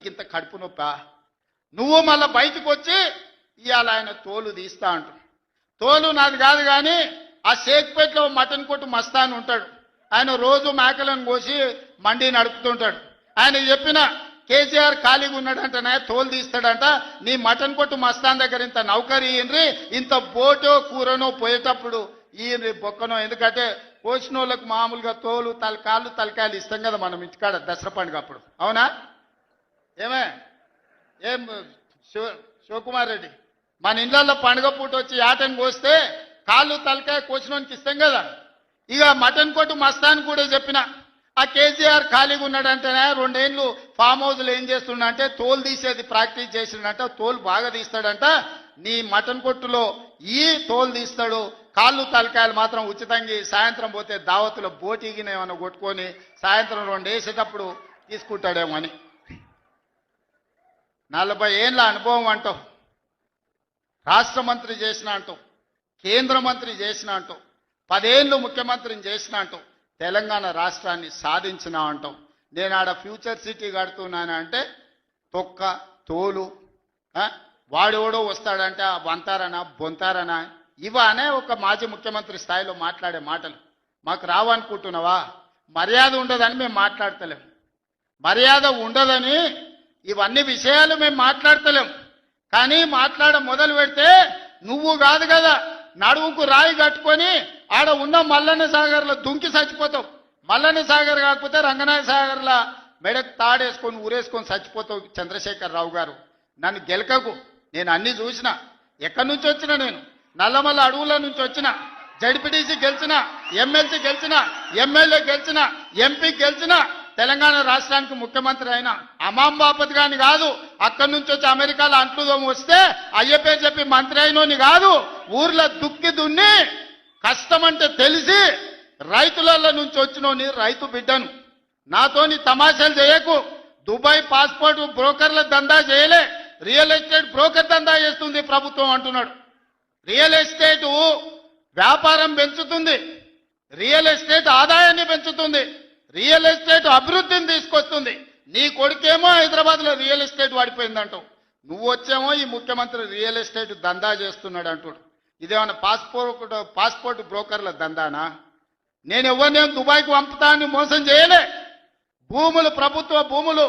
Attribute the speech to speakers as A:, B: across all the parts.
A: నీకింత కడుపు నొప్పా? నువ్వు మళ్ళీ బయటకు వచ్చి ఇవాళ ఆయన తోలు తీస్తా అంటు. తోలు నాది కాదు కానీ ఆ షేక్పేటలో మటన్ కొట్టు మస్తాన్ ఉంటాడు. ఆయన రోజు మేకలను కోసి మండి నడుపుతుంటాడు. ఆయన చెప్పిన కేసీఆర్ ఖాళీగా ఉన్నాడంటనే తోలు తీస్తాడంట. నీ మటన్ కొట్టు మస్తాన్ దగ్గర ఇంత నౌకరీ ఇయ్యండ్రి, ఇంత బోటో కూరనో పోయేటప్పుడు ఈయన బొక్కనో. ఎందుకంటే కోసిన వాళ్ళకు మామూలుగా తోలు తలకాయలు ఇస్తాం కదా మనం ఇంటికాడ దసరా పండుగ అప్పుడు. అవునా? ఏం శివకుమార్ రెడ్డి, మన ఇళ్ళల్లో పండుగ పూట వచ్చి ఆటను కోస్తే కాళ్ళు తలకాయ కోసినోనికి ఇస్తాం కదా. ఇక మటన్ కొట్టు మస్తాన్ కూడా చెప్పిన ఆ కేసీఆర్ ఖాళీగా ఉన్నాడంటేనే 2 ఏళ్ళు ఫామ్ హౌస్లో ఏం చేస్తుండంటే తోలు తీసేది ప్రాక్టీస్ చేసిండంట. తోలు బాగా తీస్తాడంట. నీ మటన్ కొట్టులో ఈ తోలు తీస్తాడు, కాళ్ళు తలకాయలు మాత్రం ఉచితంగా సాయంత్రం పోతే దావతులో బోటిగిన ఏమైనా కొట్టుకొని సాయంత్రం 2 వేసేటప్పుడు తీసుకుంటాడేమో అని. 40 ఏళ్ళ అనుభవం అంటావు, రాష్ట్ర మంత్రి చేసిన అంటావు, కేంద్ర మంత్రి చేసిన అంటావు, 10 ఏళ్ళు ముఖ్యమంత్రిని చేసిన అంటావు, తెలంగాణ రాష్ట్రాన్ని సాధించిన అంటాం. నేను ఆడ ఫ్యూచర్ సిటీ కడుతున్నాను అంటే తొక్క తోలు వాడెవడో వస్తాడంటే వంతారనా బొంతారనా ఇవనే ఒక మాజీ ముఖ్యమంత్రి స్థాయిలో మాట్లాడే మాటలు మాకు రావనుకుంటున్నావా? మర్యాద ఉండదని మేము మాట్లాడతలేం. మర్యాద ఉండదని ఇవన్నీ విషయాలు మేము మాట్లాడతలేం. కానీ మాట్లాడ మొదలు పెడితే నువ్వు కాదు కదా నడువుకు రాయి కట్టుకొని ఆడ ఉన్న మల్లన్న సాగర్లో దుంకి చచ్చిపోతావు. మల్లన్న సాగర్ కాకపోతే రంగనాయ సాగర్లో మెడకు తాడేసుకొని ఊరేసుకొని చచ్చిపోతావు. చంద్రశేఖరరావు గారు, నన్ను గెలకకు. నేను అన్ని చూసిన. ఎక్కడి నుంచి వచ్చిన? నేను నల్లమల్ల అడవుల నుంచి వచ్చిన. జడ్పీటీసీ గెలిచిన, ఎమ్మెల్సీ గెలిచిన, ఎమ్మెల్యే గెలిచిన, ఎంపీ గెలిచిన, తెలంగాణ రాష్ట్రానికి ముఖ్యమంత్రి అయినా అమాం బాపత్ గాని కాదు. అక్కడి నుంచి వచ్చి అమెరికాలో అంట్లుదోమ వస్తే అయ్యపే చెప్పి మంత్రి అయినోని కాదు. ఊర్లో దుక్కి దున్ని కష్టమంటే తెలిసి రైతుల నుంచి వచ్చినోని రైతు బిడ్డను. నాతోని తమాషాలు చేయకు. దుబాయ్ పాస్పోర్ట్ బ్రోకర్ల దందా చేయలే, రియల్ ఎస్టేట్ బ్రోకర్ దందా చేస్తుంది ప్రభుత్వం అంటున్నాడు. రియల్ ఎస్టేట్ వ్యాపారం పెంచుతుంది, రియల్ ఎస్టేట్ ఆదాయాన్ని పెంచుతుంది, రియల్ ఎస్టేట్ అభివృద్ధిని తీసుకొస్తుంది. నీ కొడుకేమో హైదరాబాద్లో రియల్ ఎస్టేట్ వాడిపోయిందంటావు. నువ్వు వచ్చేమో ఈ ముఖ్యమంత్రి రియల్ ఎస్టేట్ దందా చేస్తున్నాడు అంటాడు. ఇదేమన్నా పాస్పోర్ట్ బ్రోకర్ల దందానా? నేను ఎవరినేం దుబాయ్కు పంపుతా అని మోసం చేయలే. భూములు, ప్రభుత్వ భూములు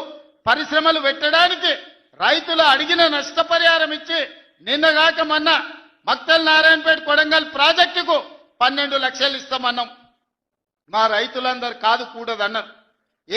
A: పరిశ్రమలు పెట్టడానికి రైతులు అడిగిన నష్టపరిహారం ఇచ్చి నిన్నగాక మొన్న మక్తల్ నారాయణపేట కొడంగల్ ప్రాజెక్టుకు 12 లక్షలు ఇస్తామన్నాం. మా రైతులందరూ కాదు కూడదన్నారు.